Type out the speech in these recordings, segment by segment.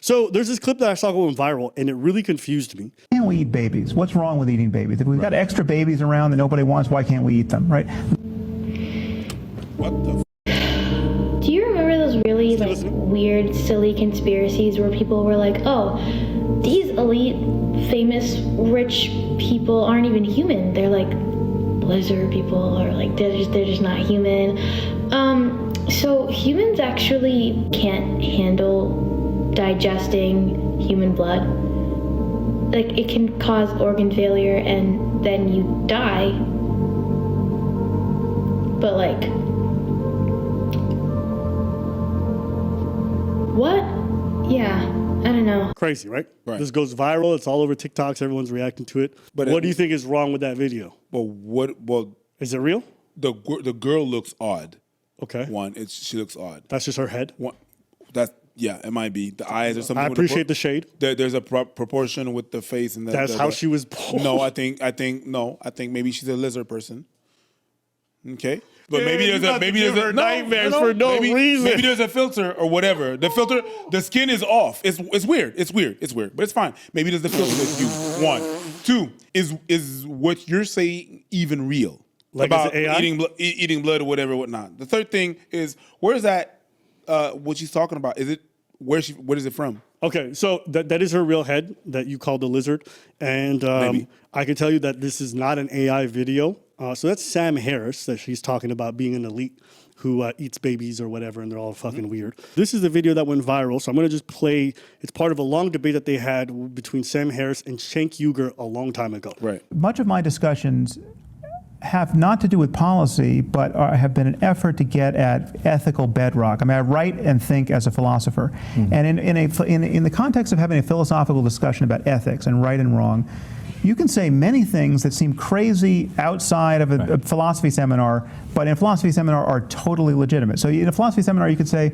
So there's this clip that I saw going viral, and it really confused me. Can't we eat babies? What's wrong with eating babies? If we've got extra babies around that nobody wants, why can't we eat them, right? What the Do you remember those really weird, silly conspiracies where people were like, oh, these elite, famous, rich people aren't even human. They're like lizard people, or like they're just not human. So humans actually can't handle digesting human blood. Like, it can cause organ failure and then you die. But like, what? Yeah, I don't know. Crazy, right? This goes viral. It's all over TikToks. Everyone's reacting to it. But what do you think is wrong with that video? Well, is it real? The girl looks odd. Okay. She looks odd. That's just her head? Yeah, it might be. The eyes or something. I appreciate the shade. There's a proportion with the face and that's how she was born. No, I think maybe she's a lizard person. Okay. But maybe there's a nightmares for no reason. Maybe there's a filter or whatever. The filter, the skin is off. It's weird. It's weird. But it's fine. Maybe there's the filter that's used. 1, 2, is what you're saying even real? Like, about is it AI? eating blood or whatever, whatnot. The third thing is, where is that? What she's talking about? Is it where is it from? Okay, so that is her real head that you called the lizard, and I can tell you that this is not an AI video. So that's Sam Harris that she's talking about being an elite who eats babies or whatever, and they're all fucking weird. This is the video that went viral, so I'm going to just play. It's part of a long debate that they had between Sam Harris and Cenk Uygur a long time ago. Right. Much of my discussions have not to do with policy, but have been an effort to get at ethical bedrock. I mean, I write and think as a philosopher. And in the context of having a philosophical discussion about ethics and right and wrong, you can say many things that seem crazy outside of a philosophy seminar, but in a philosophy seminar are totally legitimate. So in a philosophy seminar, you could say,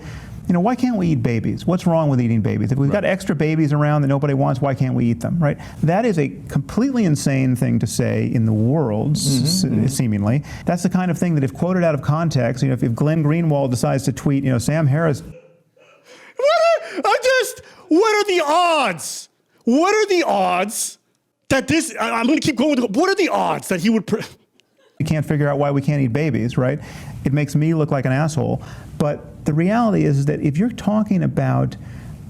why can't we eat babies? What's wrong with eating babies? If we've got extra babies around that nobody wants, why can't we eat them, right? That is a completely insane thing to say in the world, seemingly. That's the kind of thing that if quoted out of context, if Glenn Greenwald decides to tweet, Sam Harris. What are the odds? What are the odds that this, I'm going to keep going. What are the odds that he would... You can't figure out why we can't eat babies, right? It makes me look like an asshole. But the reality is that if you're talking about,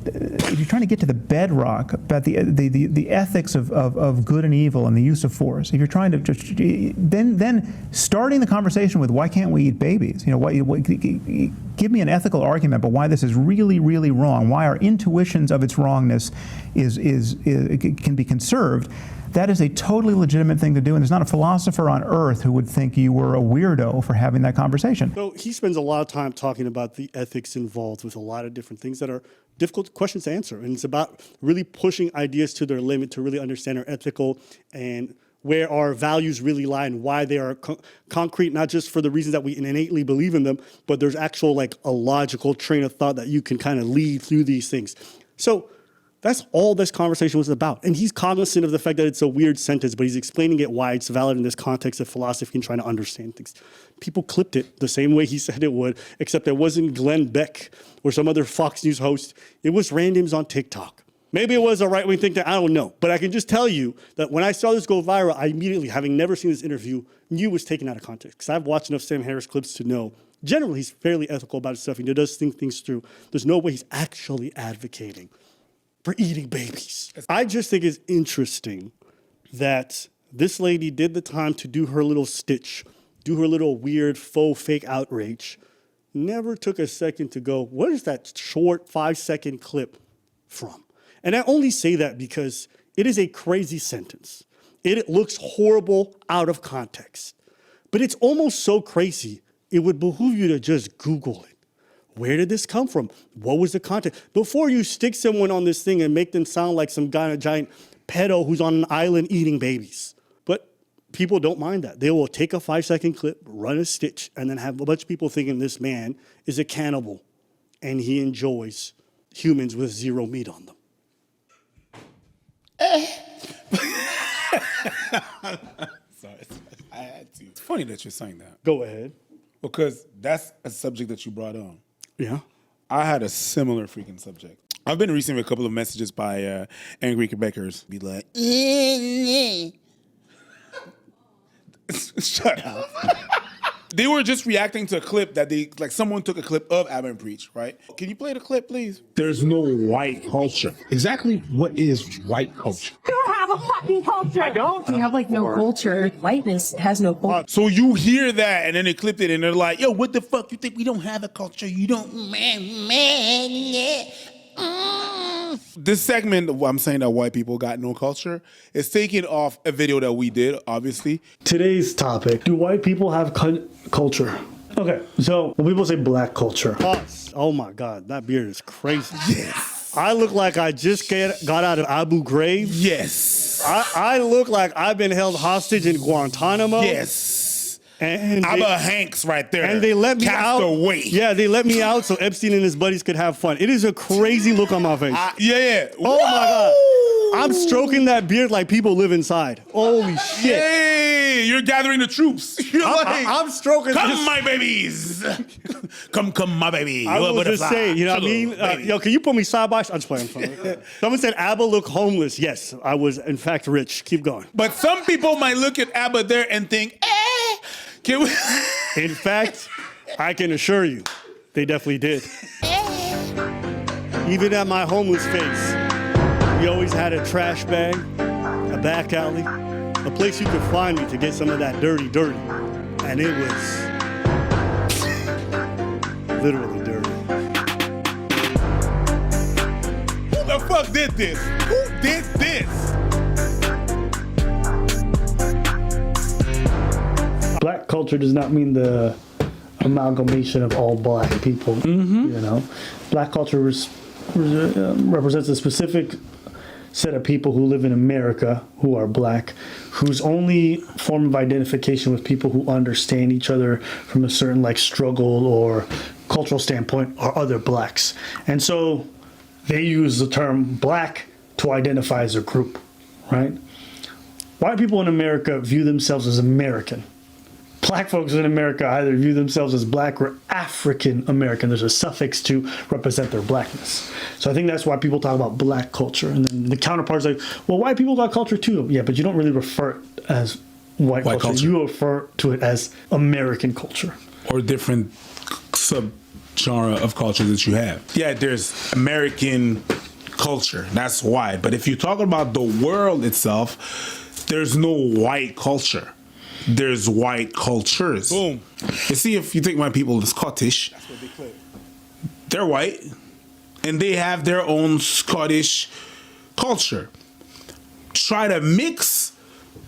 if you're trying to get to the bedrock about the ethics of good and evil and the use of force, if you're trying to just, then starting the conversation with why can't we eat babies? Give me an ethical argument about why this is really, really wrong, why our intuitions of its wrongness can be conserved. That is a totally legitimate thing to do, and there's not a philosopher on earth who would think you were a weirdo for having that conversation. So he spends a lot of time talking about the ethics involved with a lot of different things that are difficult questions to answer, and it's about really pushing ideas to their limit to really understand our ethical and where our values really lie and why they are concrete, not just for the reasons that we innately believe in them, but there's actual like a logical train of thought that you can kind of lead through these things. So that's all this conversation was about. And he's cognizant of the fact that it's a weird sentence, but he's explaining it why it's valid in this context of philosophy and trying to understand things. People clipped it the same way he said it would, except it wasn't Glenn Beck or some other Fox News host. It was randoms on TikTok. Maybe it was a right-wing thing that I don't know. But I can just tell you that when I saw this go viral, I immediately, having never seen this interview, knew it was taken out of context. Because I've watched enough Sam Harris clips to know generally he's fairly ethical about his stuff. He does think things through. There's no way he's actually advocating for eating babies. I just think it's interesting that this lady did the time to do her little stitch, do her little weird faux fake outrage, never took a second to go, what is that short 5-second clip from? And I only say that because it is a crazy sentence. It looks horrible out of context, but it's almost so crazy, it would behoove you to just Google it. Where did this come from? What was the context? Before you stick someone on this thing and make them sound like some guy, a giant pedo who's on an island eating babies. But people don't mind that. They will take a 5-second clip, run a stitch, and then have a bunch of people thinking this man is a cannibal and he enjoys humans with zero meat on them. Sorry, I had to. It's funny that you're saying that. Go ahead. Because that's a subject that you brought on. Yeah. I had a similar freaking subject. I've been receiving a couple of messages by angry Quebecers. Be like, shut up. They were just reacting to a clip that someone took a clip of Abba and Preach, right? Can you play the clip, please? There's no white culture. Exactly what is white culture? You don't have a fucking culture. I don't. You have like no culture. Whiteness has no culture. So you hear that, and then they clipped it, and they're like, "Yo, what the fuck? You think we don't have a culture? You don't, man, yeah." This segment, I'm saying that white people got no culture, is taken off a video that we did, obviously. Today's topic: do white people have culture? Okay, so when people say black culture, oh my God, that beard is crazy. Yes. I look like I just got out of Abu Ghraib. Yes. I look like I've been held hostage in Guantanamo. Yes. And Abba Hanks right there. And they let me out. Castaway. Yeah, they let me out so Epstein and his buddies could have fun. It is a crazy look on my face. Yeah. Oh my God. I'm stroking that beard like people live inside. Holy shit. Hey, you're gathering the troops. You're I'm stroking come, this. my babies. come, my baby. I will just say, you know what I mean? Yo, can you put me side by side? I'm just playing. Someone said Abba looked homeless. Yes, I was in fact rich. Keep going. But some people might look at Abba there and think, can we? In fact, I can assure you, they definitely did. Even at my homeless face, we always had a trash bag, a back alley, a place you could find me to get some of that dirty. And it was literally dirty. Who the fuck did this? Who did this? Black culture does not mean the amalgamation of all black people. Mm-hmm. You know, black culture represents a specific set of people who live in America who are black, whose only form of identification with people who understand each other from a certain struggle or cultural standpoint are other blacks. And so they use the term black to identify as a group, right? White people in America view themselves as American. Black folks in America either view themselves as black or African American. There's a suffix to represent their blackness. So I think that's why people talk about black culture. And then the counterpart's like, well, white people got culture too. Yeah, but you don't really refer it as white culture. You refer to it as American culture. Or different sub-genre of culture that you have. Yeah, there's American culture. That's why. But if you talk about the world itself, there's no white culture. There's white cultures. Boom. You see, if you think my people are Scottish, that's what they claim. They're white, and they have their own Scottish culture. Try to mix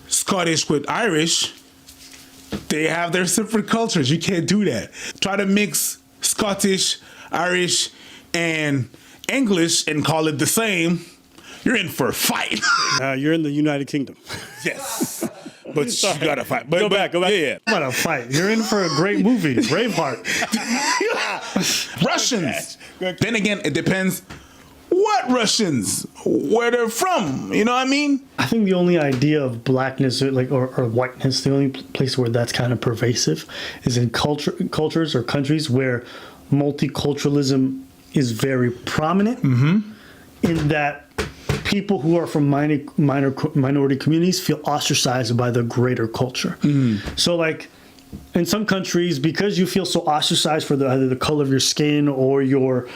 Scottish with Irish, they have their separate cultures. You can't do that. Try to mix Scottish, Irish, and English and call it the same, you're in for a fight. You're in the United Kingdom. Yes. But you gotta fight. Go back. Yeah. What a fight. You're in for a great movie, Braveheart. Russians. Then again, it depends what Russians, where they're from. You know what I mean? I think the only idea of blackness or whiteness, the only place where that's kind of pervasive is in cultures or countries where multiculturalism is very prominent. Mm-hmm. In that people who are from minority communities feel ostracized by the greater culture. So in some countries, because you feel so ostracized for either the color of your skin or your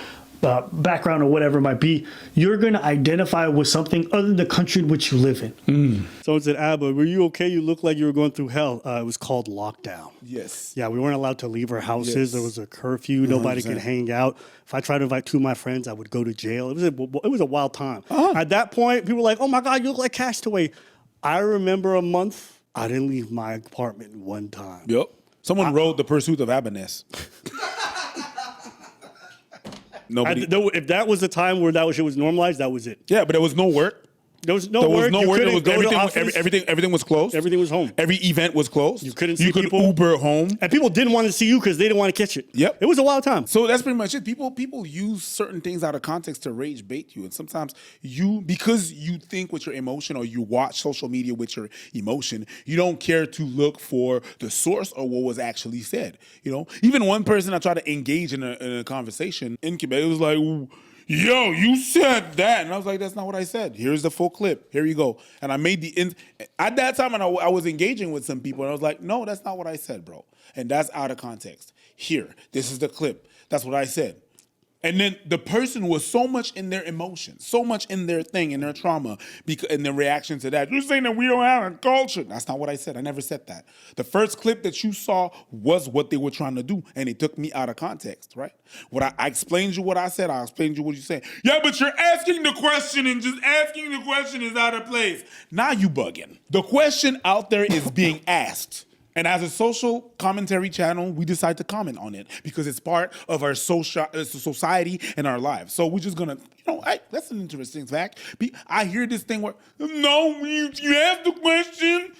background or whatever it might be, you're going to identify with something other than the country in which you live in. Someone said, Abba, were you okay? You looked like you were going through hell. It was called lockdown. Yes. Yeah, we weren't allowed to leave our houses. Yes. There was a curfew. 100%. Nobody could hang out. If I tried to invite two of my friends, I would go to jail. It was a wild time. At that point, people were like, oh my God, you look like Castaway. I remember a month, I didn't leave my apartment one time. Yep. Someone wrote The Pursuit of Happiness. Nobody. If that was the time where shit was normalized, that was it. Yeah, but there was no work. There was no work. Everything was closed. Everything was home. Every event was closed. You couldn't see people. You could Uber home. And people didn't want to see you because they didn't want to catch it. Yep. It was a wild time. So that's pretty much it. People use certain things out of context to rage bait you. And sometimes because you think with your emotion or you watch social media with your emotion, you don't care to look for the source or what was actually said. You know, even one person I tried to engage in a conversation in Quebec, it was like, yo, you said that. And I was like, that's not what I said. Here's the full clip. Here you go. And I made at that time, and I was engaging with some people, and I was like, no, that's not what I said, bro. And that's out of context. Here, this is the clip. That's what I said. And then the person was so much in their emotions, so much in their thing, in their trauma, and their reaction to that. You're saying that we don't have a culture. That's not what I said. I never said that. The first clip that you saw was what they were trying to do, and it took me out of context, right? What I explained you what I said. I explained you what you said. Yeah, but you're asking the question, and just asking the question is out of place. Now you bugging. The question out there is being asked. And as a social commentary channel, we decide to comment on it because it's part of our society and our lives. So we're just gonna, that's an interesting fact. I hear this thing where, no, you asked the question,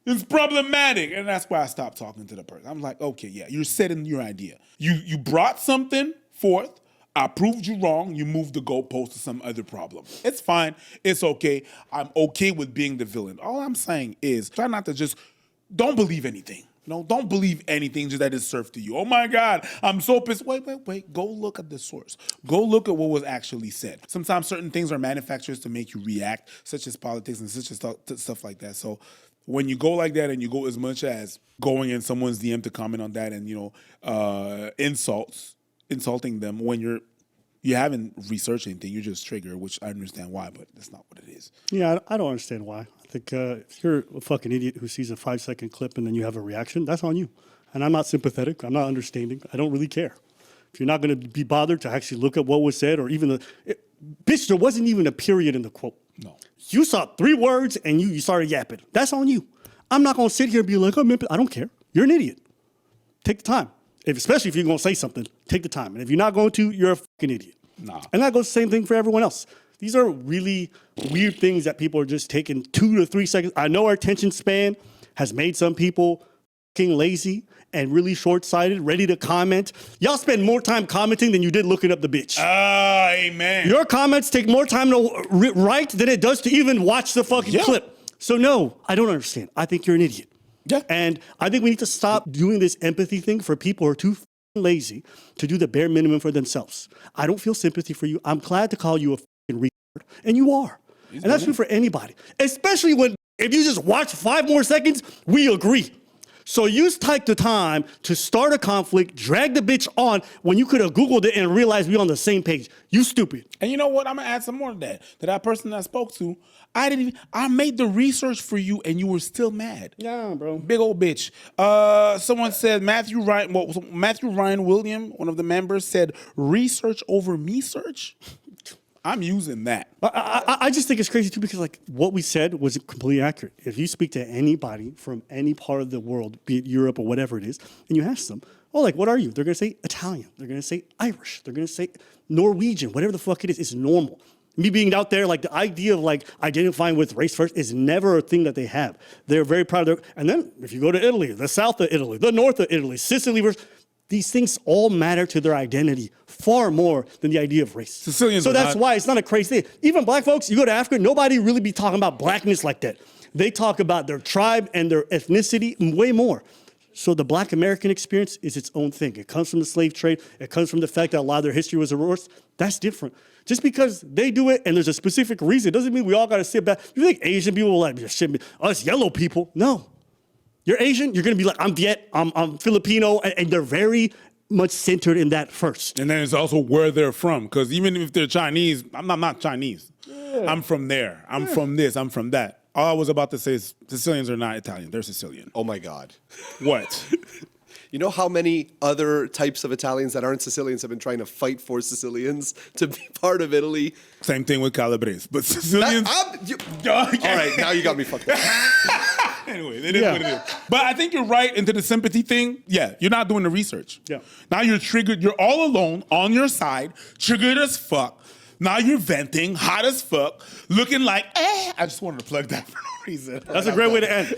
it's problematic. And that's why I stopped talking to the person. I'm like, okay, yeah, you're setting your idea. You brought something forth, I proved you wrong, you moved the goalpost to some other problem. It's fine, it's okay. I'm okay with being the villain. All I'm saying is try not to just, don't believe anything. Don't believe anything just that is served to you. Oh my God, I'm so pissed. Wait. Go look at the source. Go look at what was actually said. Sometimes certain things are manufactured to make you react, such as politics and such as stuff like that. So when you go like that and you go as much as going in someone's DM to comment on that and, insulting them when you haven't researched anything, you just trigger, which I understand why, but that's not what it is. Yeah, I don't understand why. I think if you're a fucking idiot who sees a 5-second clip and then you have a reaction, that's on you. And I'm not sympathetic. I'm not understanding. I don't really care. If you're not going to be bothered to actually look at what was said or even bitch, there wasn't even a period in the quote. No. You saw 3 words and you started yapping. That's on you. I'm not going to sit here and be like, I don't care. You're an idiot. Take the time. Especially if you're going to say something, take the time. And if you're not going to, you're a fucking idiot. Nah. And that goes the same thing for everyone else. These are really weird things that people are just taking 2 to 3 seconds. I know our attention span has made some people fucking lazy and really short-sighted, ready to comment. Y'all spend more time commenting than you did looking up the bitch. Amen. Your comments take more time to write than it does to even watch the fucking clip. So no, I don't understand. I think you're an idiot. Yeah. And I think we need to stop doing this empathy thing for people who are too lazy to do the bare minimum for themselves. I don't feel sympathy for you. I'm glad to call you a fucking retard, and you are. And that's true for anybody, especially if you just watch 5 more seconds, we agree. So you take the time to start a conflict, drag the bitch on when you could have Googled it and realized we on the same page. You stupid. And you know what? I'm gonna add some more to that. To that person that I spoke to, I made the research for you and you were still mad. Yeah, bro. Big old bitch. Someone said Matthew Ryan William, one of the members, said research over me search. I'm using that. I just think it's crazy too because what we said was completely accurate. If you speak to anybody from any part of the world, be it Europe or whatever it is, and you ask them, what are you? They're gonna say Italian. They're gonna say Irish. They're gonna say Norwegian. Whatever the fuck it is, it's normal. Me being out there, the idea of identifying with race first is never a thing that they have. They're very proud of and then if you go to Italy, the south of Italy, the north of Italy, Sicily, these things all matter to their identity far more than the idea of race. Sicilians so that's why it's not a crazy thing. Even black folks, you go to Africa, nobody really be talking about blackness like that. They talk about their tribe and their ethnicity way more. So the black American experience is its own thing. It comes from the slave trade. It comes from the fact that a lot of their history was erased. That's different. Just because they do it and there's a specific reason doesn't mean we all got to sit back. You think Asian people will shit, us yellow people? No. You're Asian, you're going to be I'm Viet, I'm Filipino, and they're very much centered in that first. And then it's also where they're from, because even if they're Chinese, I'm not Chinese. Yeah. I'm from there. I'm from this. I'm from that. All I was about to say is Sicilians are not Italian. They're Sicilian. Oh, my God. What? You know how many other types of Italians that aren't Sicilians have been trying to fight for Sicilians to be part of Italy? Same thing with Calabrese. But Sicilians... All right, now you got me fucked up. Anyway, it is what it is. But I think you're right into the sympathy thing. Yeah, you're not doing the research. Yeah. Now you're triggered. You're all alone on your side, triggered as fuck. Now you're venting, hot as fuck, looking I just wanted to plug that for no reason. That's a great way to end.